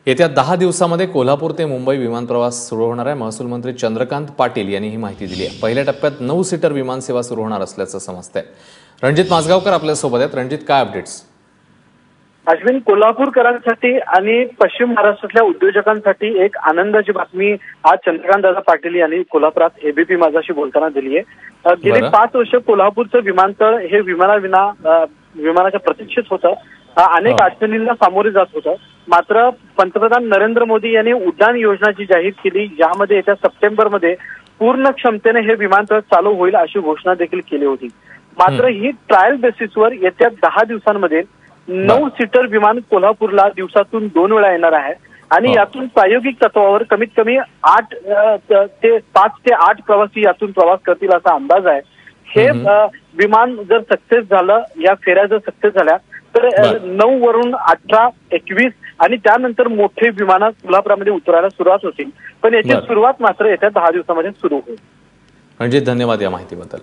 येत्या 10 दिवसांमध्ये कोल्हापूर ते मुंबई विमान प्रवास सुरू होणार आहे। महसूल मंत्री चंद्रकांत पाटील यांनी ही माहिती दिली आहे। पहिल्या टप्प्यात 9 सीटर विमान सेवा सुरू होणार असल्याचं समजतंय। रणजित माजगावकर आपल्या सोबत आहेत। रणजित, काय अपडेट्स? अश्विन, कोल्हापूरकरांसाठी आणि पश्चिम महाराष्ट्रातल्या उद्योजकांसाठी एक आनंदाची बातमी आज चंद्रकांत दादा पाटील यांनी कोल्हापुरात एबीपी माझाशी बोलताना दिली आहे। गेली 5 वर्ष कोल्हापूरचं विमानतळ हे विमानाच्या प्रतीक्षेत होतं। अनेक अडचणींना सामोरे जात होतं। मात्र पंतप्रधान नरेंद्र मोदी यांनी उड्डाण योजना जी जाहीर केली, यामध्ये येत्या सप्टेंबरमध्ये पूर्ण क्षमतेने हे विमानतळ चालू होईल अशी घोषणा देखील केली होती। मात्र ही ट्रायल बेसिसवर येत्या 10 दिवसांमध्ये 9 सीटर विमान कोल्हापूरला दिवसातून 2 वेळा येणार आहे आणि यातून प्रायोगिक तत्वावर कमीत कमी 5 ते 8 प्रवासी यातून प्रवास करतील असा अंदाज आहे। हे विमान जर सक्सेस झालं, या फेऱ्या जर सक्सेस झाल्या तर 9 वरून 18, 21 आणि त्यानंतर मोठे विमानं कोल्हापुरामध्ये उतरायला सुरुवात होतील। पण याची सुरुवात मात्र येत्या 10 दिवसांमध्ये सुरू होईल। रणजित, धन्यवाद या माहितीबद्दल।